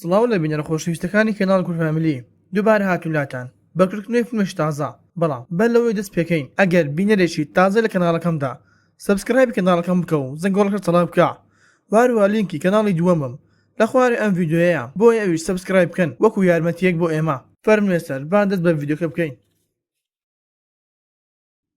سڵاو لە بینەرە خۆشەویستەکانی کەناڵ گور فامیلی دووبارە هاتوولاتان بەکردنەوەی فیلمێکی تازە بەڵام بەر لەوەی دەست پێکەین ئەگەر بینەرێکی تازە لە کەناڵەکەمدا سبسکرایبی کەناڵەکەم بکە و زەنگۆڵەکە تەڵاب بکە واروها لینکی کەناڵی دووەمم لە خوارێ ئەم ڤیدیۆیە بۆیە ئەویش سبسکرایب بکەن وەکو یارمەتیەک بۆ ئێمە فەرمێسەر با دەست بە ڤیدیۆکە بکەین.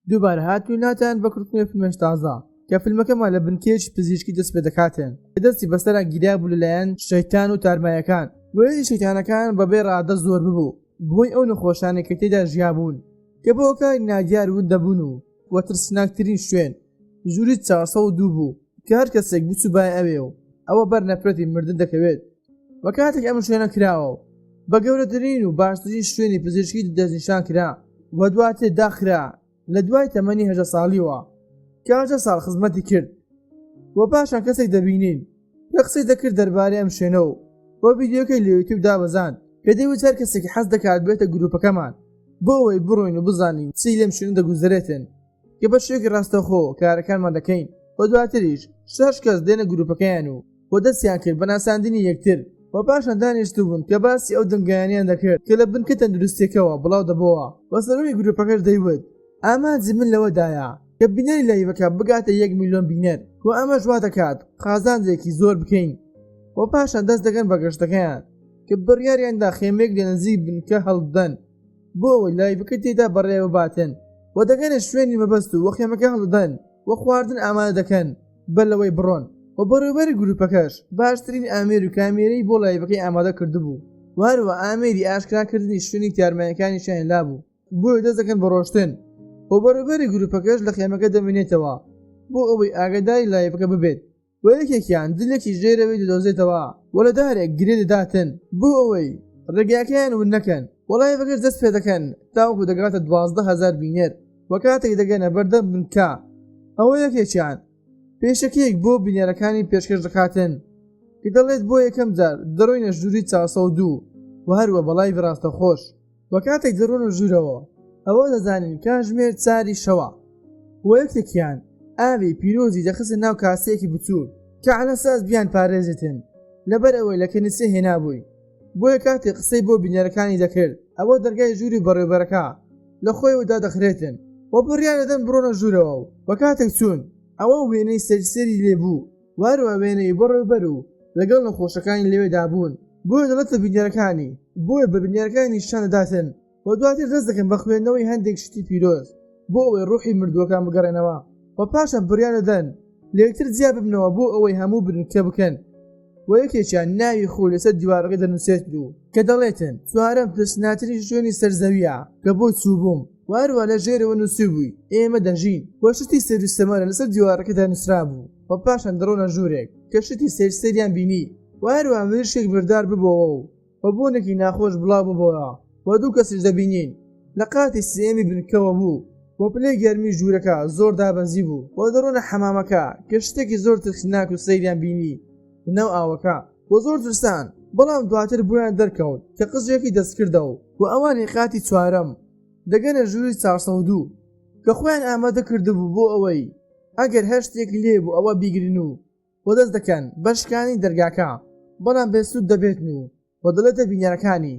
دووبارە هاتوولاتان بەکردنەوەی فیلمێکی تازە کە فیلمەکەمان لە بنکێکی پزیشکی دەست پێ دەکاتێن کە دەستی بەسەرا گیرا بوو لەلایەن شەیتان و تارمایەکان. وەی شەیتانەکان بەبێ ڕادە زۆر ببوو بۆی ئەو نەخۆشانێک کە تێدا ژیابوون کە بۆ کاری نادیار ون دەبوون و وەترسناکترین شوێن ژووری 402 بوو کە هەر کەسێک بچوو بای ئەوێ و ئەوە بەر نەفرەتی مردن دەکەوێت. وە کاتێک ئەم شوێنە کراوە بە گەورەترین و باشترین شوێنی پزیشکی دەستنیشان کرا وە دواتێ داخرا لە دوای تەمەنی 18 ساڵیەوە کە 18 ساڵ خزمەتی کرد. وە پاشان کەسێک دەبینین کە قسەی دەکرد دەربارەی ئەم شوێنەوە بۆ ڤیدیۆکەی لە یوتیوب دابەزان کە دەیوت هەر کەسێکی حەز دەکات بێتە گروپەکەمان بۆ ئەوەی بڕۆین و بزانین چی لەم شوێنە دەگوزارێتن کە بە شێوەیەکی ڕاستەوخۆ کارەکانمان دەکەین. بە دواتریش 6 کەس دێنە گروپەکەیان و بۆ دەستیان کرد بە ناساندنی یەکتر وە پاشان دانیشتو بوون کە باسی ئەو دەنگیانیان دەکرد کە لە بنکە تەندروستیەکەوە بڵاو دەبەوە. بە سەرۆی گروپەکەش دەیوت ئامانجی من لەوەدایە کە بینەری لایڤەکە بگاتە 1 میلیۆن بینەر و ئەمە وا دەکات قازانجێکی زۆر بکەین. وە پاشان دەست دەکەن بە گەشتەکەیان کە بڕیاریاندا خێمێک لە نزیک بنکە هەڵدەن بۆ ئەوەی لایڤەکە تێدا بەڕێوە باتن و دەگەنە شوێنی مەبەست و وە خێمەکە هەڵدەن وە خواردن ئامادە دەکەن بەر لەوەی بڕۆن. و بەڕێوەبەری گروپەکەش باشترین ئامێر و کامێرەی بۆ لایڤەکەی ئامادە کردبوو واروە ئامێری ئاشکراکردنی شوێنی تارمایەکانی شایەنلا بوو بۆی دەست دەکەن بە ڕۆشتن. و بەڕێوەبەری گروپەکەش لە خێمەکە دەمێنێتەوە بۆ ئەوەی ئاگاداری لایڤەکە ببێت و یەکێکیان دلێکی ژێرەوەی دەدۆزێتەوە وە لە دارێک گرێ دەداتن بۆ ئەوەی ڕێگاکەیان ون نەکەن. وەڵای بەگەر دەست پێ دەکەن تاوەکو دەگاتە 12,000 بینەر وە کاتێک دەگەنە بەردەم بنکە ئەوە یەکێکیان پێشەکەیەک بۆ بینەرەکانی پێشکەش دەکاتن کە دەڵێت بۆ یەکەم جار دەڕۆینە ژووری 402 و هەروە بەڵای ڕاستە خۆش. وە کاتێک دەڕۆنە ژوورەوە ئەوە دەزانین کاتژمێر 4 شەوە و یەکێکیان ئاوی پیرۆزی دەخستن ناو کاسەیەکی بچوو کە عەلەساس بیان پارێزێتن لەبەر ئەوەی لە کەنیسە هێنابووی. بۆیە کاتێک قسەی بۆ بینەرەکانی دەکرد ئەوە دەرگای ژووری بەڕێوەبەرەکە لە خۆیەوەدا دەخرێتن وە بڕیان دەدەن بڕۆنە ژوورەوە و وە کاتێک چوون ئەوە وێنەی سەرسەری لێبوو واروە وێنەی بەڕێوەبەر و لەگەڵ نەخۆشەکانی لەوێدا بوون بۆیە دەڵێتە بینەرەکانی بۆیە بە بینەرەکانی نیشان دەداتن و دواتر دەست دەکەن بە خوێندنەوەی هەندێک شتی پیرۆز بۆ ئەوەی ڕوحی مردووەکان بگەڕێنەوە و پاشان بڕیان دەدەن لە یەکتر جیا ببنەوە بۆ ئەوەی هەموو بنکە بکەن. و یەکێکیان ناوی خۆ لەسەر دیوارەکە دەنووسێت و کە دەڵێتن چوارەم ترسناتری شوێنی سەرزەویە کە بۆ چوو بووم واروە لە ژێرەوە نووسی بووی ئێمە دەژین وە شتی سەروستەمەرە لەسەر دیوارەکەدا نووسرا بوو. و پاشان دەڕۆنە ژوورێک کە شتی سەرسەریان بینی واروە ورشێک بردار ببەوە و بە بۆنێکی ناخۆش بڵاو ببەوە و دوو کەسش دەبینین لە قاتی سێمی بنکەوە بوو وە پلەی گەرمی ژوورەکە زۆر دابەزی بوو و دەڕۆنە حەمامەکە کە شتێکی زۆر ترسناک و سەیریان بینی ناو ئاوەکە و زۆر ترسان بەڵام دواتر بۆیان دەرکەوت کە قزێکی دەستکردەوە و ئەوانی قاتی چوارەم دەگەنە ژووری 402 کە خۆیان ئامادە کردبوو بۆ ئەوەی ئەگەر هەر شتێک لێبوو ئەوە بیگرن و دەست دەکەن بەشکانی دەرگاکە بەڵام بێسوود دەبێتن و دەڵێتە بینەرەکانی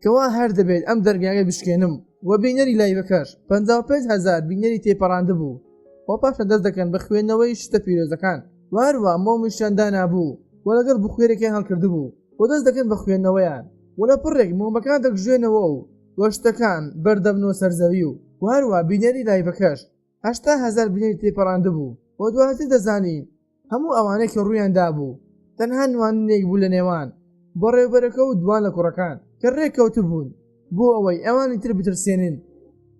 کەوا هەر دەبێت ئەم دەرگاکە بشکێنم و بینەری لایڤەکەش 55,000 بینەری تێپەڕاندە بوو. و پاشان دەست دەکەن بە خوێندنەوەی شتە پیرۆزەکان واروە مۆمیشیاندا نابوو و لەگەڵ بخوێرێکیان هەڵکردبوو و دەست دەکەن بە خوێندنەوەیان و لە پڕێک مۆمەکان دەکژێنەوە و وەشتەکان بەردەبنەوە سەرزەوی و واروە بینەری لایڤەکەش 80,000 بینەری تێپەڕاندە بوو. و دواتر دەزانین هەموو ئەوانەی کە ڕوویاندا بوو تەنها نوانینێک بوو لە نێوان بەڕێوەبەرەکە و دوان لە کوڕەکان کە ڕێککەوتە بوون بۆ ئەوەی ئەوانی تر بترسێنن.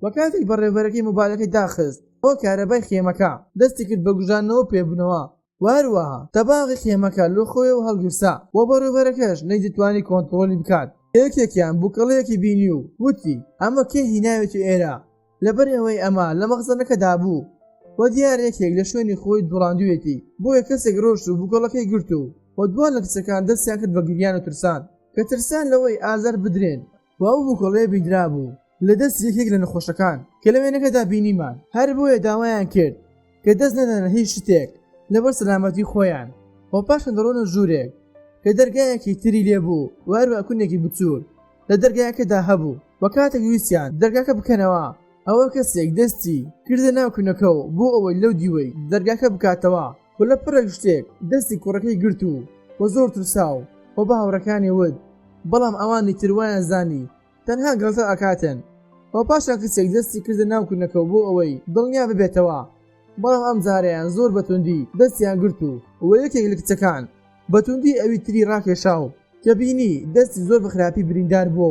وە کاتێک بەڕێوەبەرەکەی مۆبایلەکەی داخست ئەوە کارەبای خێمەکە دەستی کرد بە گوژانەوە پێبوونەوە واروەها تەباغی خێمەکە لە خۆیەوە هەڵگرسا و بەڕێوەبەرەکەش نەیدەتوانی کۆنتڕۆلی بکات. یەکێکیان بووکەڵەیەکی بینی و وتی ئەمە کێ هیناوێتی ئێرە لەبەر ئەوەی ئەمە لە مەخزنەکەدا بوو و دیارێکێک لە شوێنی خۆی دوڕاندوێتی بۆیە کەسێک ڕۆشت و بووکەڵەکەی گرت و دوان لە کچەکان دەستیان کرد بە گریان و ترسان کە ترسان لەوەی ئازار بدرێن و ئەو بووکەڵەیە بیدرا بوو لە دەست یەکێک لە نەخۆشەکان کە لە وێنەکەدا بینیمان هەر بۆیە داوایان کرد کە دەست نەدەنە هیچ شتێک لەبەر سەلامەتی خۆیان و پاشان دەڕۆنە ژوورێک کە دەرگایەکی تری لێبوو و هەروە کونێکی بچوور لە دەرگایەکەدا هەبوو وە کاتێک ویستیان دەرگاکە بکەنەوە ئەوە کەسێک دەستی کردە ناو کونەکەەوە بۆ ئەوەی لەو دیوەی دەرگاکە بکاتەوە و لە پڕێک شتێک دەستی کوڕەکەی گرت و وە زۆر ترساو و بە هاوڕەکانی ود بەڵام ئەوانی تروایان زانی تەنها گەڵتە ئەکاتن و پاشان کەسێک دەستی کردە ناو کونەکەەوە بۆ ئەوەی دڵنیا ببێتەوە بەڵام ئەم جارەیان زۆر بەتوندی دەستیان گرت و یەکێک لە کچەکان بەتوندی ئەوی تری ڕاکێشاو کە بینی دەستی زۆر بەخراپی بریندار بووە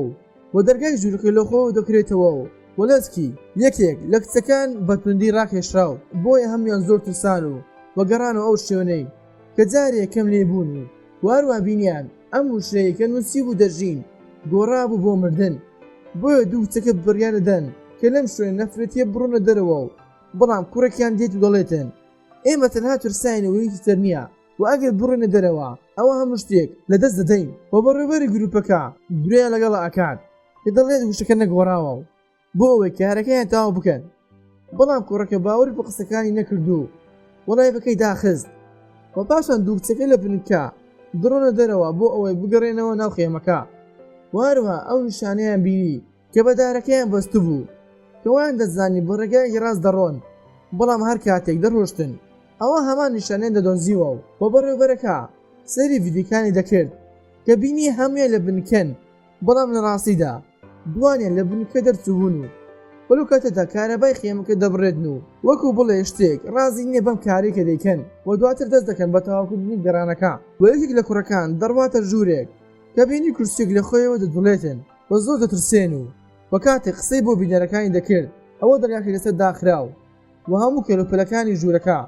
و دەرگای ژوورەکەی لەخۆ دەکرێتەوە و لەسکی یەکێک لە کچەکان بەتوندی ڕاکێشراو بۆیە هەمویان زۆر ترسان و وەگەڕان و ئەو شوێنەی کە جارێک کەم لێبوون و واروە بینیان ئەم وشەیە کە نووسی بوو دەژین گۆڕابوو بۆ مردن بۆیە دوو کچەکە بڕیانەدەن کە لەم شوێن نەفرەتیە بڕۆنە دەرەوە و بەڵام کوڕێکیان دێت و دەڵێتن ئێمە تەنها ترساینەوەیکی تر نییە و ئەگەر بڕێنە دەرەوە ئەوە هەموو شتێک لەدەست دەدەین و بەڕێوەبەری گروپەکە دوێ لەگەڵە ئەکات کە دەڵێت وشەکە نەگۆڕاوە و بۆ ئەوەی کارەکەیان تاوا بکەن بەڵام کوڕەکە باوەڕ بە قسەکانی نەکردو وەڵای بەکەی داخست و پاشان دوو کچەکە لە بنکە دڕۆنە دەرەوە بۆ ئەوەی بگەڕێنەوە ناو خێمەکە واروە ئەو نیشانەیان بینی کە بەدارەکەیان بەستو بوو کەوایان دەزانی بە ڕێگایەکی ڕاست دەڕۆن بەڵام هەر کاتێک دەڕۆشتن ئەوە هەمان نیشانەیان دەدۆزیوە و بەڕێوەبەرەکە سەری ڤیدیۆکانی دەکرد کە بینی هەموویان لە بنکەن بەڵام لە ڕاستیدا دوانیان لە بنکە دەرچوون و بەلو کاتەدا کارەبای خێمەکە دەبڕێتن و وەکو بڵێ شتێک ڕازی نییە بەم کارێکە دەیکەن و دواتر دەست دەکەن بە تەواوکردنی گەڕانەکە و یەکێک لە کوڕەکان دەڕواتە ژوورێک کە بینی کورسێک لە خۆیەوە دەدوڵێتن بە زۆر دەترسێن و وە کاتێک قسەی بۆ بینەرەکانی دەکرد ئەوە دەرگاکەی لەسەر داخراو و هەموو کەلوپەلەکانی ژوورەکە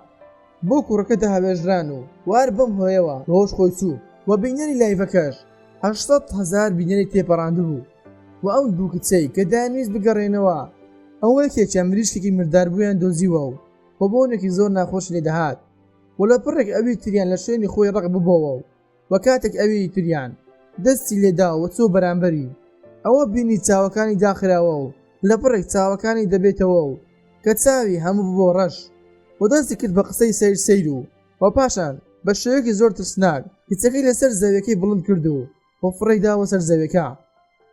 بۆ کوڕەکە دەهەوێژران و وار بەم هۆیەوە ڕۆژ خۆی چوو و بینەری لایڤەکەش 800,000 بینەری تێپەڕاندە بوو و ئەو دوو کچەی کە دانویست بگەڕێنەوە ئەوە یەکێکیان مریشکێکی مرداربوویان دۆزیوە و بە بۆنێکی زۆر ناخۆش لێ دەهات و لە پڕێک ئەوی تریان لە شوێنی خۆی ڕق ببەوە و وە کاتێک ئەوی تریان دەستی لێداوە چۆ بەرامبەری ئەوە بینی چاوەکانی داخراوە و لە پڕێک چاوەکانی دەبێتەوە و کە چاوی هەموو بۆ ڕەش و دەستی کرد بە قسەی سیر و و پاشان بە شێوەیەکی زۆر ترسناک کچەکەی لەسەر زەویەکەی بڵند کرد و بۆ فڕی داوە سەر زەویەکە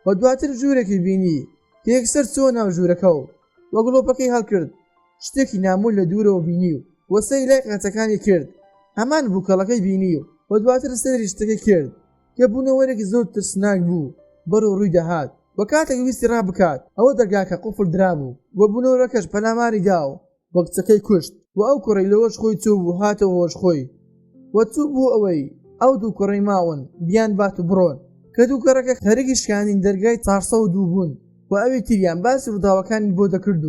و دواتر ژوورێکی بینی کە یەکسەر چۆ ناو ژوورەکە و وە گڵۆپەکەی هەڵکرد شتێکی نامۆ لە دوورەوە بینی و وەسەی لای قەچەکانی کرد هەمان بووکەڵەکەی بینی و دواتر سەری شتەکەی کرد کە بوونەوەرێکی زۆر ترسناک بوو بەرەو ڕووی دەهات و کاتێک ویستی ڕابکات ئەوە دەرگاکە قوفڵ درابوو و بوونەوەرەکەش پەلاماری دا و وە کچەکەی کوشت و ئەو کوڕی لەوەش خۆی چوو بوو هاتەوە هۆش خۆی وە چوو بوو ئەوەی ئەو دوو کوڕی ماون بیان بات و بڕۆن کە دوو کەڕەکە خەرێکی شکاندین دەرگای 402 بوون و ئەوی تریان باسی ڕووداوەکانی بۆ دەکرد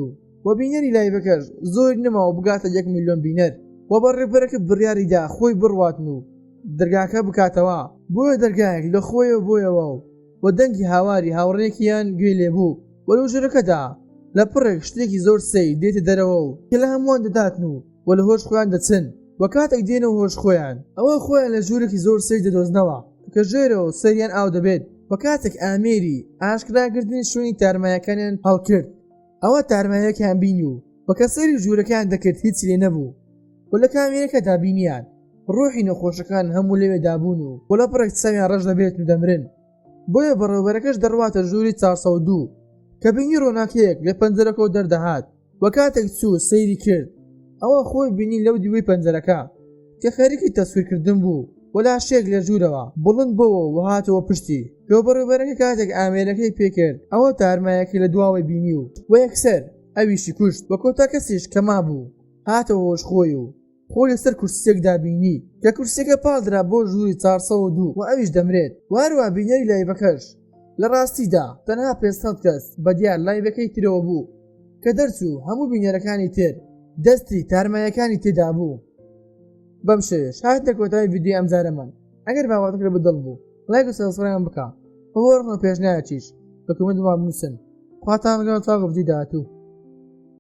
و بینەری لایڤەکەش زۆر نەماوە بگاتە 1 ملیۆن بینەر و بەڕێبەرەکە بڕیاریدا خۆی بڕواتن و دەرگاکە بکاتەوە بۆیە دەرگایەک لە خۆیەوە بۆیەوە و دەنگی هاواری هاوڕێکیان گوێ لێبوو و لەو ژوورەکەدا لە پڕێک شتێکی زۆر سەی دێتە دەرەوە و کە لە هەمووان دەداتن و لە هۆش خۆیان دەچن و کاتێک دێنەوە هۆش خۆیان ئەوە خۆیان لە ژوورێکی زۆر سەی دەدۆزنەوە کە ژێرەوە سەریان ئاو دەبێت و کاتێک ئامێری ئاشکراکردنی شوێنی تارمایەکانیان هەڵکرد ئەوە تارمایەکیان بینی و کە سەری ژوورەکان دەکرد هیچ لێ نەبوو و لە کامێرەکەدا بینیان ڕۆحی نەخۆشەکان هەموو لەوێ دابوون و لە پڕێک چاویان ڕەش دەبێت و دەمرن بۆیە بەڕێوەبەرەکەش دەڕواتە ژووری 402 کە بینی ڕۆناکەیەک لە پەنجەرەکەەوە دەردەهات و کاتێک چوو سەیری کرد ئەوە خۆی بینی لەو دیوەی پەنجەرەکە کە خەریکی تەسویرکردن بوو و لاشێک لە ژوورەوە بڵند بۆەوە و هاتەوە پشتی کە بەڕێوەبەرەکە کاتێک ئامێرەکەی پێکرد ئەوە تارمایەکی لە دواوەی بینی و یەکسەر ئەویشی کوشت وە کۆتا کەسیش کەما بوو هاتەوە هۆش خۆی و خۆی لەسەر کورسێکدا بینی کە کورسێکە پاڵدرا بۆ ژووری 402 و ئەویش دەمرێت واروە بینەری لایڤەکەش لە ڕاستیدا تەنها 500 کەس بەدیار لایڤەکەی ترەوە بوو کە دەرچوو هەموو بینەرەکانی تر دەستی تارمایەکانی تێدا بوو بەم شێوەیە هاتە کۆتایی ڤیدیۆ ئەمجارەمان ئەگەر باواتەکە بەدڵ بوو لایک و سەبسکرایب بکە بۆ ڕۆنە پێشنایەکیش بە کۆمنت بنووسن خواتان لەگەڵ تا ڤیدیۆ داهاتوو